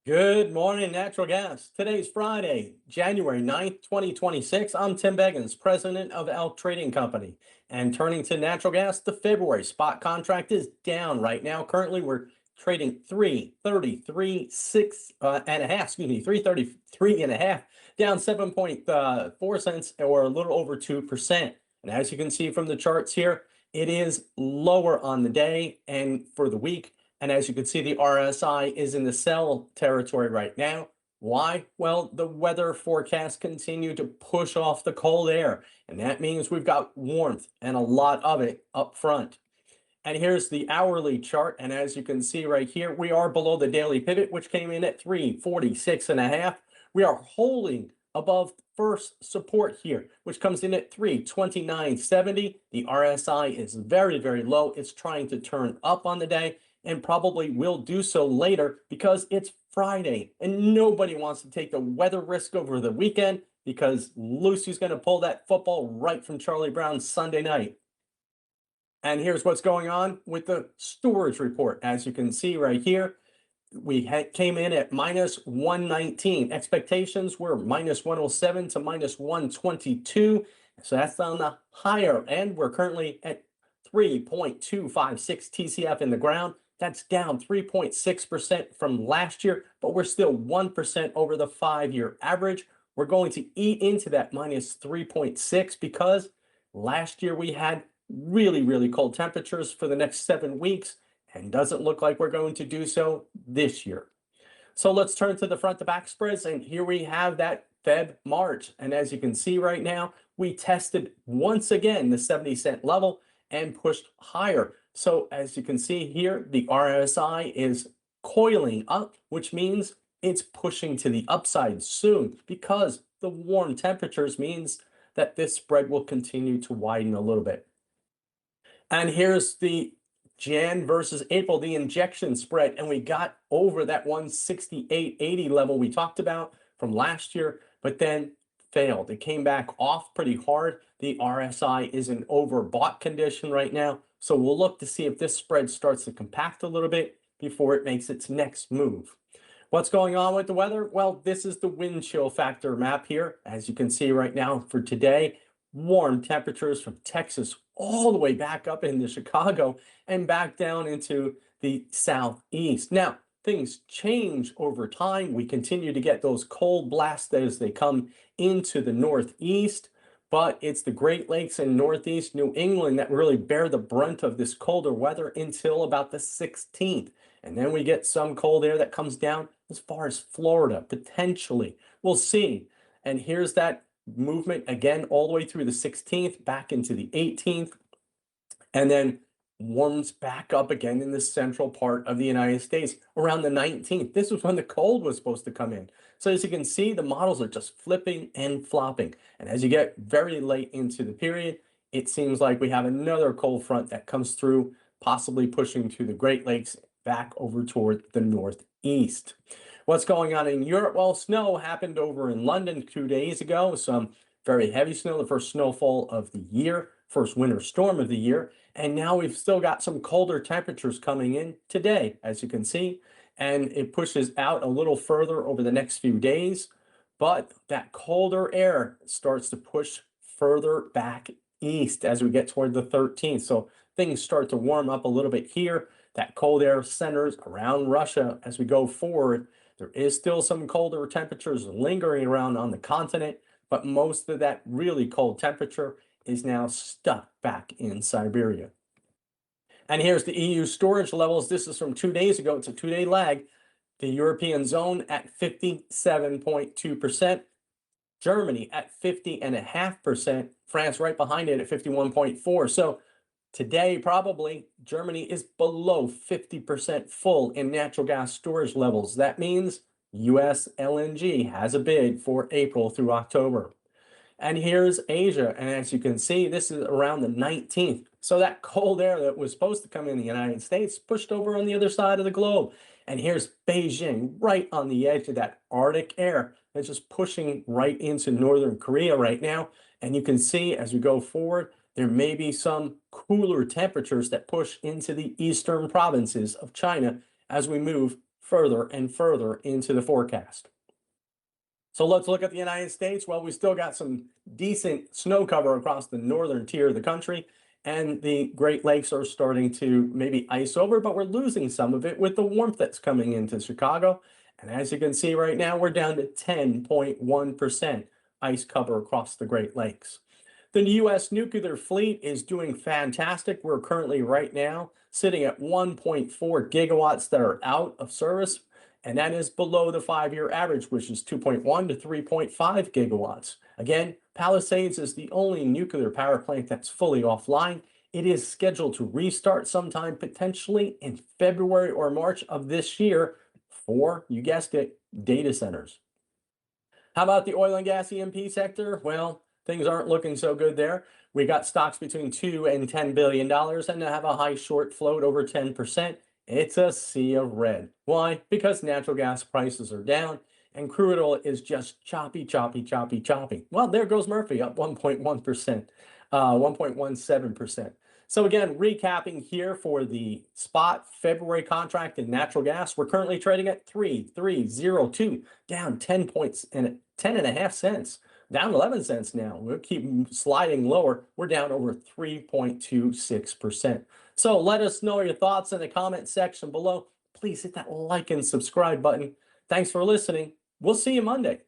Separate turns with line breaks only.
Good morning, natural gas. Today's Friday, January 9th, 2026. I'm Tim Beggins, president of Elk Trading Company. And turning to natural gas, the February spot contract is down right now. Currently, we're trading 333 6 and a half, 333 and a half, down 7.4 cents or a little over 2%. And as you can see from the charts here, it is lower on the day and for the week. And as you can see, the RSI is in the sell territory right now. Why? Well, the weather forecasts continue to push off the cold air, and that means we've got warmth and a lot of it up front. And here's the hourly chart. And as you can see right here, we are below the daily pivot, which came in at 346 and a half. We are holding above first support here, which comes in at 329.70. The RSI is very, very low. It's trying to turn up on the day and probably will do so later because it's Friday and nobody wants to take the weather risk over the weekend because Lucy's going to pull that football right from Charlie Brown's Sunday night. And here's what's going on with the storage report. As you can see right here, we came in at minus 119. Expectations were minus 107 to minus 122. So that's on the higher end. We're currently at 3.256 TCF in the ground. That's down 3.6% from last year, but we're still 1% over the 5-year average. We're going to eat into that minus 3.6 because last year we had really, really cold temperatures for the next 7 weeks and doesn't look like we're going to do so this year. So let's turn to the front to back spreads. And here we have that Feb March. And as you can see right now, we tested once again the 70-cent level and pushed higher. So as you can see here, the RSI is coiling up, which means it's pushing to the upside soon because the warm temperatures means that this spread will continue to widen a little bit. And here's the Jan versus April, the injection spread, and we got over that 168.80 level we talked about from last year, but then failed. It came back off pretty hard. The RSI is in overbought condition right now, so we'll look to see if this spread starts to compact a little bit before it makes its next move. What's going on with the weather? Well, this is the wind chill factor map here. As you can see right now for today, warm temperatures from Texas all the way back up into Chicago and back down into the southeast. Now, things change over time. We continue to get those cold blasts as they come into the northeast, but it's the Great Lakes and northeast New England that really bear the brunt of this colder weather until about the 16th. And then we get some cold air that comes down as far as Florida, potentially. We'll see. And here's that movement again all the way through the 16th, back into the 18th, and then warms back up again in the central part of the United States around the 19th. This was when the cold was supposed to come in. So as you can see, the models are just flipping and flopping. And as you get very late into the period, it seems like we have another cold front that comes through, possibly pushing to the Great Lakes back over toward the northeast. What's going on in Europe? Well, snow happened over in London 2 days ago. Some very heavy snow, the first snowfall of the year, first winter storm of the year. And now we've still got some colder temperatures coming in today, as you can see. And it pushes out a little further over the next few days. But that colder air starts to push further back east as we get toward the 13th. So things start to warm up a little bit here. That cold air centers around Russia as we go forward. There is still some colder temperatures lingering around on the continent, but most of that really cold temperature is now stuck back in Siberia. And here's the EU storage levels. This is from 2 days ago. It's a 2-day lag. The European zone at 57.2%. Germany at 50.5%. France right behind it at 51.4%. So today, probably, Germany is below 50% full in natural gas storage levels. That means U.S. LNG has a bid for April through October. And here's Asia. And as you can see, this is around the 19th. So that cold air that was supposed to come in the United States pushed over on the other side of the globe. And here's Beijing right on the edge of that Arctic air that's just pushing right into northern Korea right now. And you can see as we go forward, there may be some cooler temperatures that push into the eastern provinces of China as we move further and further into the forecast. So let's look at the United States. Well, we still got some decent snow cover across the northern tier of the country, and the Great Lakes are starting to maybe ice over, but we're losing some of it with the warmth that's coming into Chicago. And as you can see right now, we're down to 10.1% ice cover across the Great Lakes. The U.S. nuclear fleet is doing fantastic. We're currently right now sitting at 1.4 gigawatts that are out of service, and that is below the 5-year average, which is 2.1 to 3.5 gigawatts. Again, Palisades is the only nuclear power plant that's fully offline. It is scheduled to restart sometime potentially in February or March of this year for, you guessed it, data centers. How about the oil and gas E&P sector? Well, things aren't looking so good there. We got stocks between $2 and $10 billion and have a high short float over 10%. It's a sea of red. Why? Because natural gas prices are down and crude oil is just choppy, choppy, choppy, choppy. Well, there goes Murphy up 1.1%, 1.17%. So again, recapping here for the spot February contract in natural gas, we're currently trading at 3,302, down 10 points and 10.5 cents, down 11 cents now. We'll keep sliding lower. We're down over 3.26%. So let us know your thoughts in the comment section below. Please hit that like and subscribe button. Thanks for listening. We'll see you Monday.